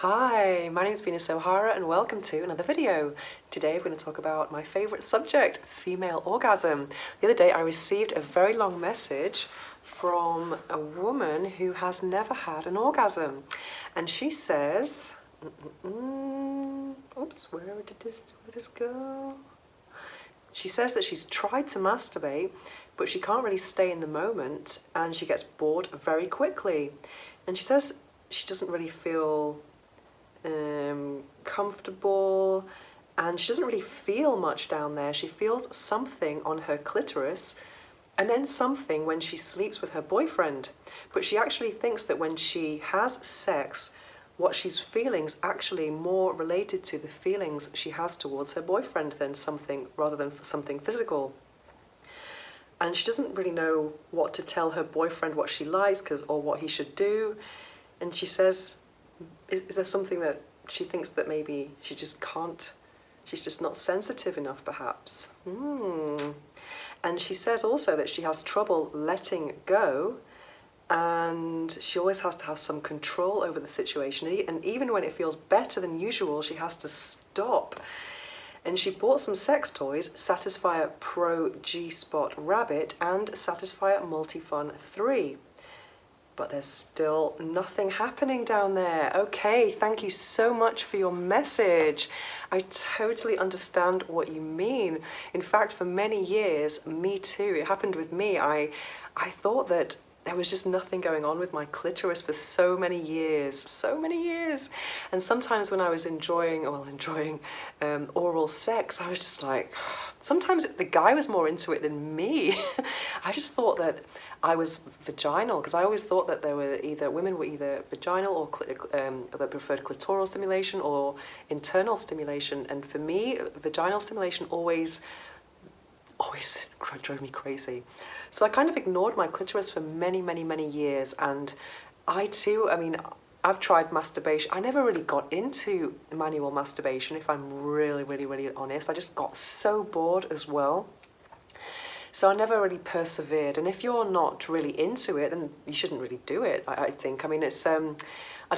Hi, my name is Venus O'Hara and welcome to another video. Today we're going to talk about my favourite subject, female orgasm. The other day I received a very long message from a woman who has never had an orgasm. And she says, oops, where did this go? She says that she's tried to masturbate, but she can't really stay in the moment and she gets bored very quickly. And she says she doesn't really feel comfortable, and she doesn't really feel much down there. She feels something on her clitoris and then something when she sleeps with her boyfriend. But she actually thinks that when she has sex, what she's feeling is actually more related to the feelings she has towards her boyfriend than something, rather than for something physical. And she doesn't really know what to tell her boyfriend what she likes or what he should do. And she says, is there something that she thinks that maybe she just can't, she's just not sensitive enough perhaps? And she says also that she has trouble letting go, and she always has to have some control over the situation. And even when it feels better than usual, she has to stop. And she bought some sex toys, Satisfyer Pro G-Spot Rabbit and Satisfyer Multifun 3. But there's still nothing happening down there. Okay, thank you so much for your message. I totally understand what you mean. In fact, for many years, me too, it happened with me. I thought that there was just nothing going on with my clitoris for so many years. And sometimes when I was enjoying oral sex, I was just like, sometimes the guy was more into it than me. I just thought that I was vaginal, because I always thought that women were either vaginal or that preferred clitoral stimulation or internal stimulation. And for me, vaginal stimulation always drove me crazy. So I kind of ignored my clitoris for many years. And I too, I've tried masturbation. I never really got into manual masturbation, if I'm really honest. I just got so bored as well. So I never really persevered. And if you're not really into it, then you shouldn't really do it, I think. I don't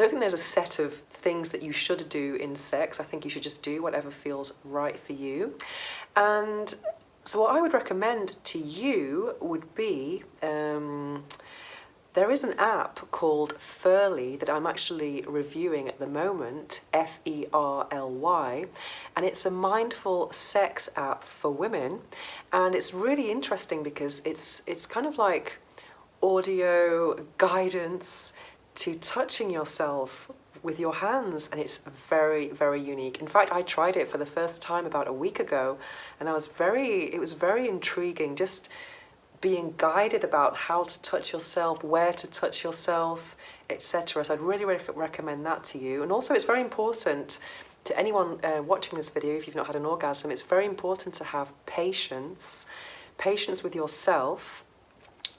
think there's a set of things that you should do in sex. I think you should just do whatever feels right for you. And so what I would recommend to you would be, there is an app called Ferly that I'm actually reviewing at the moment, Ferly, and it's a mindful sex app for women. And it's really interesting because it's kind of like audio guidance to touching yourself with your hands, and it's very unique. In fact, I tried it for the first time about a week ago, and it was very intriguing, just being guided about how to touch yourself, where to touch yourself, etc. So I'd really recommend that to you. And also it's very important to anyone watching this video, if you've not had an orgasm, it's very important to have patience with yourself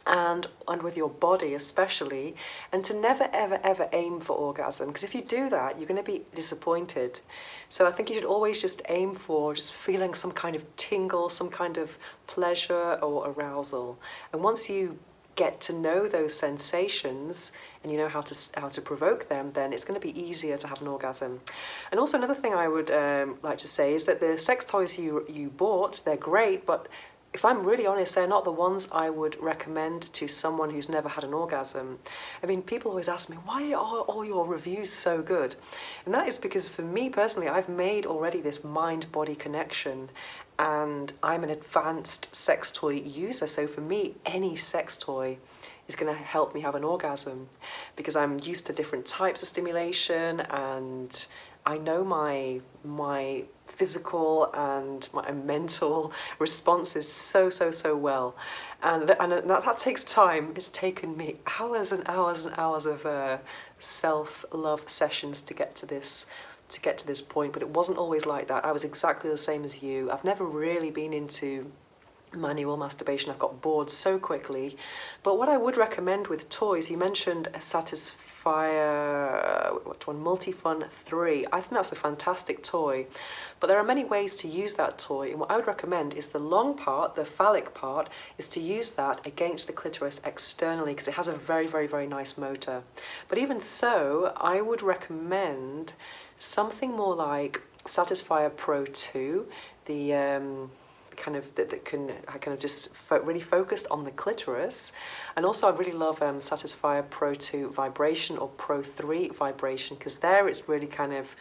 and with your body especially, and to never ever aim for orgasm, because if you do that, you're going to be disappointed. So I think you should always just aim for just feeling some kind of tingle, some kind of pleasure or arousal. And once you get to know those sensations and you know how to provoke them, then it's going to be easier to have an orgasm. And also another thing I would like to say is that the sex toys you bought, they're great, but if I'm really honest, they're not the ones I would recommend to someone who's never had an orgasm. People always ask me, why are all your reviews so good? And that is because for me personally, I've made already this mind-body connection, and I'm an advanced sex toy user. So for me, any sex toy is going to help me have an orgasm, because I'm used to different types of stimulation, and I know my physical and my mental responses so well, and that takes time. It's taken me hours and hours of self-love sessions to get to this point, but it wasn't always like that. I was exactly the same as you. I've never really been into manual masturbation. I've got bored so quickly. But what I would recommend with toys, you mentioned a Satisfyer Satisfyer, which one? Multifun 3. I think that's a fantastic toy. But there are many ways to use that toy, and what I would recommend is the long part, the phallic part, is to use that against the clitoris externally because it has a very, very, very nice motor. But even so, I would recommend something more like Satisfyer Pro 2, the that can kind of just really focused on the clitoris. And also I really love Satisfyer Pro 2 Vibration or Pro 3 Vibration, because there it's really kind of,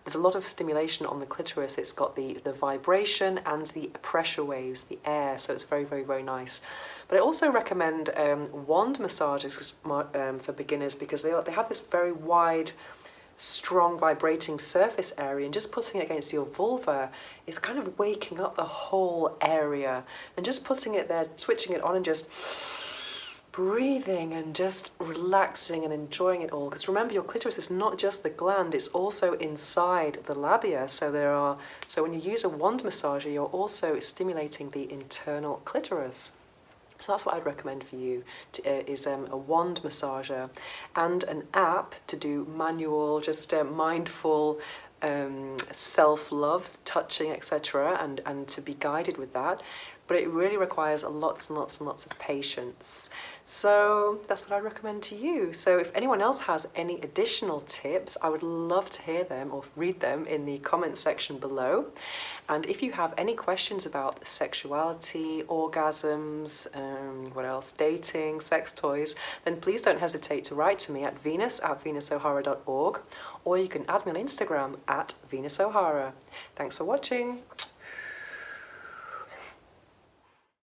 there's a lot of stimulation on the clitoris. It's got the vibration and the pressure waves, the air, so it's very, very, very nice. But I also recommend wand massages for beginners, because they have this very wide, strong vibrating surface area, and just putting it against your vulva is kind of waking up the whole area, and just putting it there, switching it on and just breathing and just relaxing and enjoying it all. Because remember, your clitoris is not just the gland, it's also inside the labia. So when you use a wand massager, you're also stimulating the internal clitoris. So that's what I'd recommend for you, is a wand massager and an app to do manual, just mindful self-love, touching, etc., and to be guided with that. But it really requires lots and lots and lots of patience. So that's what I recommend to you. So if anyone else has any additional tips, I would love to hear them or read them in the comment section below. And if you have any questions about sexuality, orgasms, what else, dating, sex toys, then please don't hesitate to write to me at venus@venusohara.org, or you can add me on Instagram at venusohara. Thanks for watching.